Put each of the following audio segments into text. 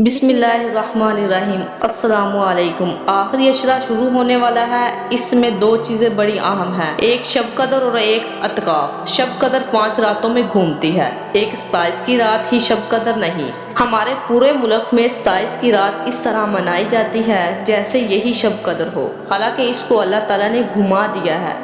بسم اللہ الرحمن الرحیم۔ السلام علیکم۔ آخری اشرا شروع ہونے والا ہے۔ اس میں دو چیزیں بڑی اہم ہیں، ایک شب قدر اور ایک اعتکاف۔ شب قدر 5 راتوں میں گھومتی ہے، ایک 27 کی رات ہی شب قدر نہیں۔ ہمارے پورے ملک میں 27 کی رات اس طرح منائی جاتی ہے جیسے یہی شب قدر ہو، حالانکہ اس کو اللہ تعالیٰ نے گھما دیا ہے۔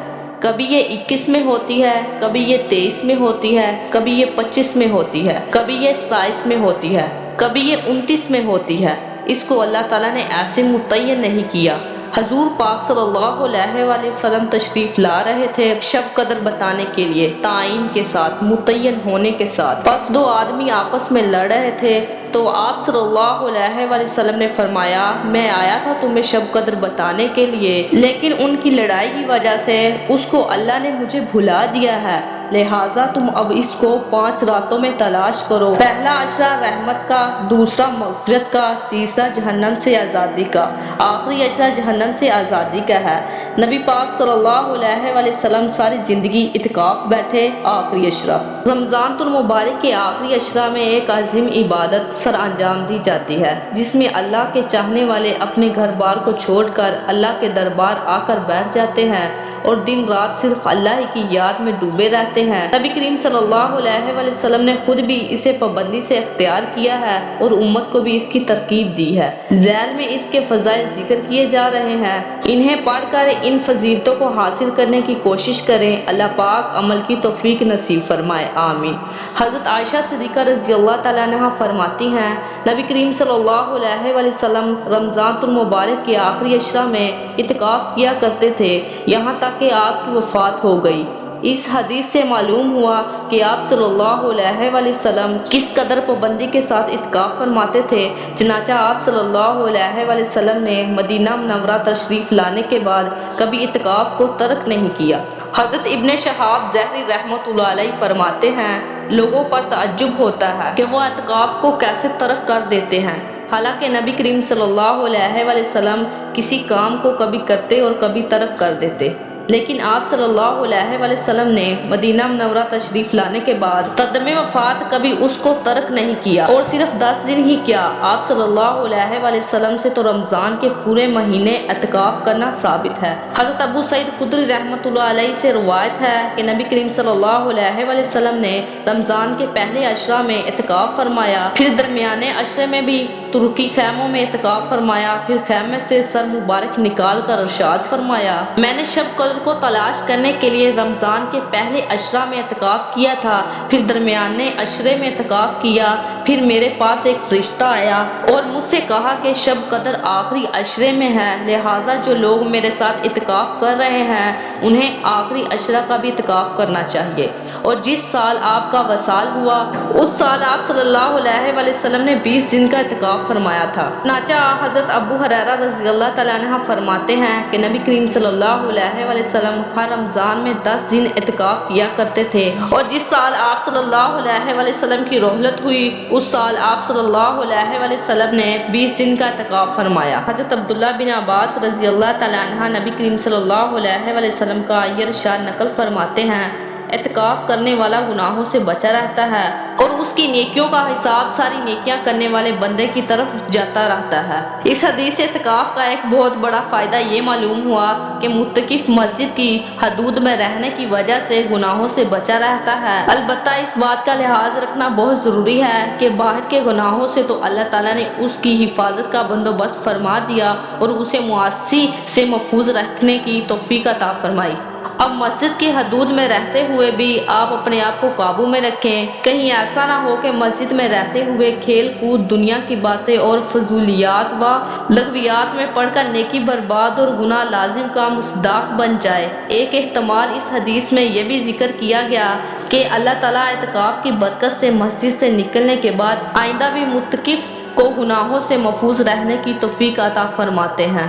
کبھی یہ 21 میں ہوتی ہے، کبھی یہ 23 میں ہوتی ہے، کبھی یہ 25 میں ہوتی ہے، کبھی یہ 27 میں ہوتی ہے، کبھی یہ 29 میں ہوتی ہے۔ اس کو اللہ تعالیٰ نے ایسے متعین نہیں کیا۔ حضور پاک صلی اللہ علیہ وآلہ وسلم تشریف لا رہے تھے شب قدر بتانے کے لیے، تعین کے ساتھ، متعین ہونے کے ساتھ۔ پس دو آدمی آپس میں لڑ رہے تھے تو آپ صلی اللہ علیہ وآلہ وسلم نے فرمایا، میں آیا تھا تمہیں شب قدر بتانے کے لیے، لیکن ان کی لڑائی کی وجہ سے اس کو اللہ نے مجھے بھلا دیا ہے، لہٰذا تم اب اس کو 5 راتوں میں تلاش کرو۔ پہلا عشرہ رحمت کا، دوسرا مغفرت کا، تیسرا جہنم سے آزادی کا، آخری عشرہ جہنم سے آزادی کا ہے۔ نبی پاک صلی اللہ علیہ وآلہ وسلم ساری زندگی اعتکاف بیٹھے۔ آخری عشرہ رمضان المبارک کے آخری عشرہ میں ایک عظیم عبادت سر انجام دی جاتی ہے، جس میں اللہ کے چاہنے والے اپنے گھر بار کو چھوڑ کر اللہ کے دربار آ کر بیٹھ جاتے ہیں اور دن رات صرف اللہ کی یاد میں ڈوبے رہتے ہیں۔ نبی کریم صلی اللہ علیہ وآلہ وسلم نے خود بھی اسے پابندی سے اختیار کیا ہے اور امت کو بھی اس کی ترغیب دی ہے۔ ذیل میں اس کے فضائل ذکر کیے جا رہے ہیں، انہیں پڑھ کر ان فضیلتوں کو حاصل کرنے کی کوشش کریں۔ اللہ پاک عمل کی توفیق نصیب فرمائے، آمین۔ حضرت عائشہ صدیقہ رضی اللہ تعالیٰ عنہا فرماتی ہیں، نبی کریم صلی اللہ علیہ وآلہ وسلم رمضان المبارک کے آخری عشرہ میں اعتکاف کیا کرتے تھے، یہاں تک کہ آپ کی وفات ہو گئی۔ اس حدیث سے معلوم ہوا کہ آپ صلی اللہ علیہ وآلہ وسلم کس قدر پابندی کے ساتھ اعتکاف فرماتے تھے۔ چنانچہ آپ صلی اللہ علیہ وآلہ وسلم نے مدینہ منورہ تشریف لانے کے بعد کبھی اعتکاف کو ترک نہیں کیا۔ حضرت ابن شہاب زہری رحمۃ اللہ علیہ فرماتے ہیں، لوگوں پر تعجب ہوتا ہے کہ وہ اعتکاف کو کیسے ترک کر دیتے ہیں، حالانکہ نبی کریم صلی اللہ علیہ وآلہ وسلم کسی کام کو کبھی کرتے اور کبھی ترک کر دیتے، لیکن آپ صلی اللہ علیہ وآلہ وسلم نے مدینہ منورہ تشریف لانے کے بعد قدم وفات کبھی اس کو ترک نہیں کیا، اور صرف 10 دن ہی کیا، آپ صلی اللہ علیہ وآلہ وسلم سے تو رمضان کے پورے مہینے اعتکاف کرنا ثابت ہے۔ حضرت ابو سعید خدری رحمۃ اللہ علیہ سے روایت ہے کہ نبی کریم صلی اللہ علیہ وآلہ وسلم نے رمضان کے پہلے عشرہ میں اعتکاف فرمایا، پھر درمیانے عشرے میں بھی ترکی خیموں میں اعتکاف فرمایا، پھر خیمے سے سر مبارک نکال کر ارشاد فرمایا، میں نے شب قدر کو تلاش کرنے کے لیے رمضان کے پہلے عشرہ میں اعتکاف کیا تھا، پھر درمیانے عشرے میں اعتکاف کیا، پھر میرے پاس ایک فرشتہ آیا اور مجھ سے کہا کہ شب قدر آخری عشرے میں ہے، لہٰذا جو لوگ میرے ساتھ اعتکاف کر رہے ہیں انہیں آخری عشرہ کا بھی اعتکاف کرنا چاہیے۔ اور جس سال آپ کا وصال ہوا اس سال آپ صلی اللہ علیہ وآلہ وسلم نے 20 دن کا اعتکاف فرمایا تھا۔ چنانچہ حضرت ابو ہریرہ رضی اللہ تعالیٰ عنہ فرماتے ہیں کہ نبی کریم صلی اللہ علیہ وآلہ وسلم ہر رمضان میں 10 دن اعتکاف کیا کرتے تھے، اور جس سال آپ صلی اللہ علیہ وآلہ وسلم کی رحلت ہوئی اس سال آپ صلی اللہ علیہ وآلہ وسلم نے 20 دن کا اعتکاف فرمایا۔ حضرت عبداللہ بن عباس رضی اللہ تعالیٰ عنہ نبی کریم صلی اللہ علیہ وآلہ وسلم کا یہ ارشاد نقل فرماتے ہیں، اعتکاف کرنے والا گناہوں سے بچا رہتا ہے اور اس کی نیکیوں کا حساب ساری نیکیاں کرنے والے بندے کی طرف جاتا رہتا ہے۔ اس حدیث سے اعتکاف کا ایک بہت بڑا فائدہ یہ معلوم ہوا کہ معتکف مسجد کی حدود میں رہنے کی وجہ سے گناہوں سے بچا رہتا ہے۔ البتہ اس بات کا لحاظ رکھنا بہت ضروری ہے کہ باہر کے گناہوں سے تو اللہ تعالیٰ نے اس کی حفاظت کا بندوبست فرما دیا اور اسے معاصی سے محفوظ رکھنے کی توفیق عطا فرمائی۔ اب مسجد کی حدود میں رہتے ہوئے بھی آپ اپنے آپ کو قابو میں رکھیں، کہیں ایسا نہ ہو کہ مسجد میں رہتے ہوئے کھیل کود، دنیا کی باتیں اور فضولیات و لغویات میں پڑھ کر نیکی برباد اور گناہ لازم کا مصداق بن جائے۔ ایک احتمال اس حدیث میں یہ بھی ذکر کیا گیا کہ اللہ تعالیٰ اعتکاف کی برکت سے مسجد سے نکلنے کے بعد آئندہ بھی معتکف کو گناہوں سے محفوظ رہنے کی توفیق عطا فرماتے ہیں۔